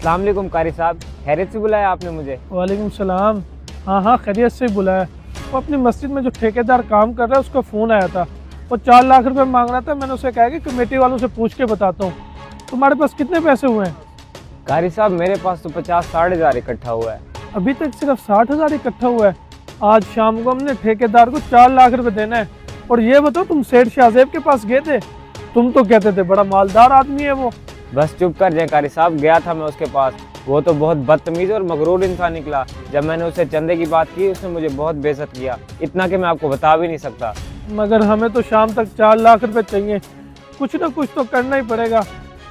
अस्सलाम वालेकुम कारी साहब, खैरियत से बुलाया आपने मुझे? वालेकुम सलाम। हाँ, खैरियत से बुलाया। वो अपनी मस्जिद में जो ठेकेदार काम कर रहा है उसका फ़ोन आया था। वो 4 लाख रुपए मांग रहा था। मैंने उसे कहा कि कमेटी वालों से पूछ के बताता हूँ। तुम्हारे पास कितने पैसे हुए हैं? कारी साहब मेरे पास तो 50-60 हज़ार इकट्ठा हुआ है। अभी तक सिर्फ 60,000 इकट्ठा हुआ है। आज शाम को हमने ठेकेदार को 4 लाख रुपए देना है। और ये बताओ, तुम सेठ शाहजेब के पास गए थे? तुम तो कहते थे बड़ा मालदार आदमी है वो। बस चुप कर जाए कारी साहब, गया था मैं उसके पास। वो तो बहुत बदतमीज और मगरूर इंसान निकला। जब मैंने उससे चंदे की बात की उसने मुझे बहुत बेइज्जत किया, इतना कि मैं आपको बता भी नहीं सकता। मगर हमें तो शाम तक 4 लाख रुपए चाहिए। कुछ ना कुछ तो करना ही पड़ेगा।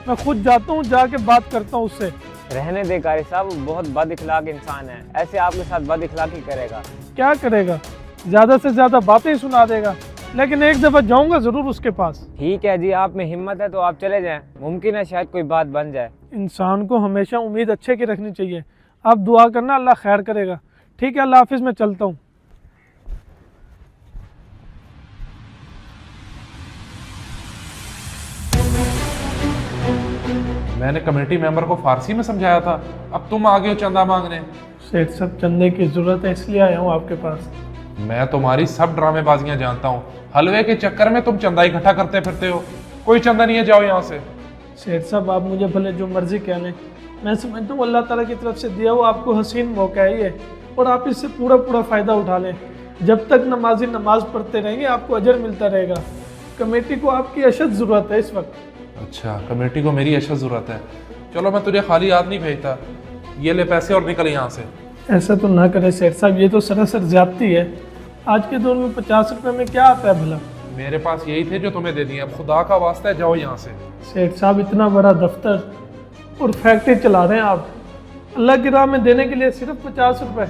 मैं खुद जाता हूँ, जाके बात करता हूँ उससे। रहने दे कारी साहब, वो बहुत बद इखलाक इंसान है। ऐसे आपके साथ बद इखलाकी करेगा। क्या करेगा? ज़्यादा से ज़्यादा बातें ही सुना देगा। लेकिन एक दफ़ा जाऊंगा ज़रूर उसके पास। ठीक है जी, आप में हिम्मत है तो आप चले जाएं। मुमकिन है शायद कोई बात बन जाए। इंसान को हमेशा उम्मीद अच्छे की रखनी चाहिए। आप दुआ करना, अल्लाह खैर करेगा। ठीक है, अल्लाह हाफिज़, मैं चलता हूँ। मैंने कमेटी मेंबर को फारसी में समझाया था, अब तुम आ गए हो चंदा मांगने। सेठ साहब, चंदे की ज़रूरत है इसलिए आया हूँ आपके पास। मैं तुम्हारी सब ड्रामेबाजियां जानता हूँ। हलवे के चक्कर में तुम चंदा इकट्ठा करते फिरते हो। कोई चंदा नहीं है, जाओ यहाँ से। सेठ साहब, आप मुझे भले जो मर्जी कह लें, मैं समझता हूँ अल्लाह ताला की तरफ से दिया हुआ आपको हसीन मौका है ये, और आप इससे पूरा फ़ायदा उठा लें। जब तक नमाजी नमाज पढ़ते रहेंगे आपको अजर मिलता रहेगा। कमेटी को आपकी अशद ज़रूरत है इस वक्त। अच्छा, कमेटी को मेरी अशद ज़रूरत है। चलो, मैं तुझे खाली हाथ नहीं भेजता। ये ले पैसे और निकल यहाँ से। ऐसा तो ना करें सेठ साहब, ये तो सरासर ज्यादती है। आज के दौर में 50 रुपए में क्या आता है भला? मेरे पास यही थे जो तुम्हें दे दिए। अब खुदा का वास्ता है, जाओ यहाँ से। सेठ साहब, इतना बड़ा दफ्तर और फैक्ट्री चला रहे हैं आप, अल्लाह की राह में देने के लिए सिर्फ 50 रुपए?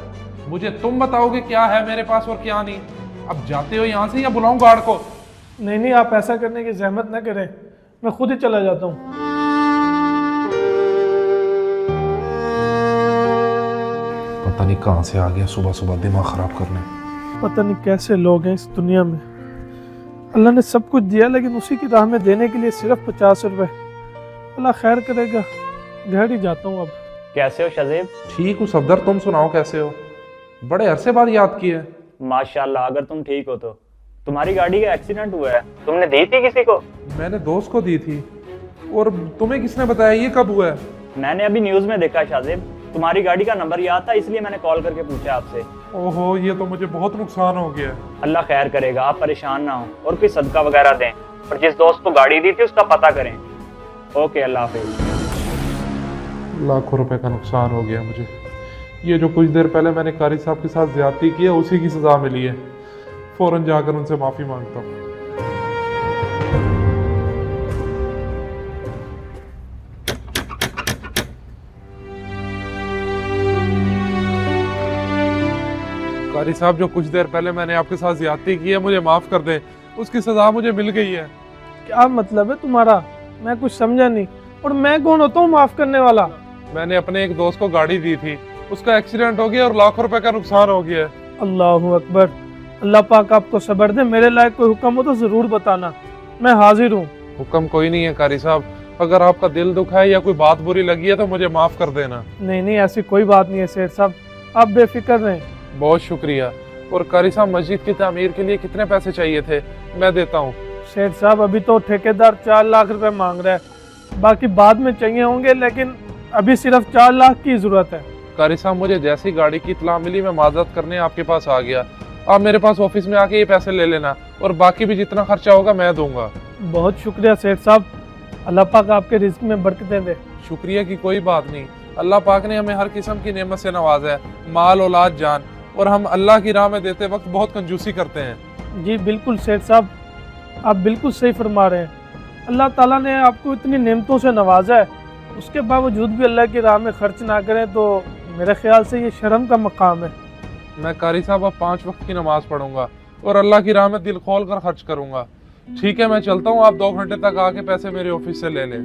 मुझे तुम बताओगे क्या है मेरे पास और क्या नहीं। अब जाते हो यहाँ से या बुलाऊं गार्ड को? नहीं, आप ऐसा करने की जहमत न करें, मैं खुद ही चला जाता हूँ। पता नहीं कहाँ से आ गया सुबह सुबह दिमाग खराब करने। पता नहीं कैसे लोग हैं इस दुनिया में। अल्लाह ने सब कुछ दिया लेकिन उसी की राह में देने के लिए सिर्फ 50 रुपए। अल्लाह खैर करेगा, घर ही जाता हूँ अब। कैसे हो शाहजेब? ठीक हूँ सफदर, तुम सुनाओ कैसे हो? बड़े अरसे बाद याद किए। माशाल्लाह, अगर तुम ठीक हो तो। तुम्हारी गाड़ी का एक्सीडेंट हुआ है, तुमने दी थी किसी को? मैंने दोस्त को दी थी। और तुम्हें किसने बताया? ये कब हुआ है? मैंने अभी न्यूज में देखा शाहजेब, तुम्हारी गाड़ी का नंबर याद था इसलिए मैंने कॉल करके पूछा आपसे। ओहो, ये तो मुझे बहुत नुकसान हो गया। अल्लाह खैर करेगा, आप परेशान ना हो और कोई सदका वगैरह दें, और जिस दोस्त को गाड़ी दी थी उसका पता करें। ओके, अल्लाह हाफिज। लाखों रुपए का नुकसान हो गया मुझे। ये जो कुछ देर पहले मैंने कारी साहब के साथ ज्यादती की है उसी की सजा मिली है। फौरन जाकर उनसे माफी मांगता हूँ। कारी साहब, जो कुछ देर पहले मैंने आपके साथ ज्यादती की है मुझे माफ कर दें, उसकी सजा मुझे मिल गई है। क्या मतलब है तुम्हारा? मैं कुछ समझा नहीं। और मैं कौन होता हूँ माफ करने वाला? मैंने अपने एक दोस्त को गाड़ी दी थी, उसका एक्सीडेंट हो गया और लाखों रुपए का नुकसान हो गया है। अल्लाहु अकबर। अल्लाह पाक आपको सब्र दे। मेरे लायक कोई हुक्म हो तो जरूर बताना, मैं हाजिर हूँ। हुक्म कोई नहीं है कारी साहब, अगर आपका दिल दुखा है या कोई बात बुरी लगी है तो मुझे माफ कर देना। नहीं, ऐसी कोई बात नहीं है सेठ साहब, आप बेफिक्र रहें। बहुत शुक्रिया। और कारी साहब, मस्जिद की तामीर के लिए कितने पैसे चाहिए थे? मैं देता हूँ। सेठ साहब, अभी तो ठेकेदार 4 लाख रुपए मांग रहा है, बाकी बाद में चाहिए होंगे, लेकिन अभी सिर्फ 4 लाख की जरूरत है। कारी साहब, मुझे जैसी गाड़ी की इत्तला मिली मैं माजरत करने आपके पास आ गया। आप मेरे पास ऑफिस में आके ये पैसे ले लेना और बाकी भी जितना खर्चा होगा मैं दूंगा। बहुत शुक्रिया सेठ साहब, अल्लाह पाक आपके रिस्क में बरकतें दे। शुक्रिया की कोई बात नहीं। अल्लाह पाक ने हमें हर किस्म की नेमत से नवाजा है, माल, औलाद, जान, और हम अल्लाह की राह में देते वक्त बहुत कंजूसी करते हैं। जी बिल्कुल सेठ साहब, आप बिल्कुल सही फरमा रहे हैं। अल्लाह ताला ने आपको इतनी नेमतों से नवाजा है, उसके बावजूद भी अल्लाह की राह में खर्च ना करें तो मेरे ख्याल से ये शर्म का मकाम है। मैं कारी साहब अब 5 वक्त की नमाज पढ़ूंगा और अल्लाह की राह में दिल खोल कर खर्च करूंगा। ठीक है, मैं चलता हूँ। आप 2 घंटे तक आके पैसे मेरे ऑफिस से ले लें।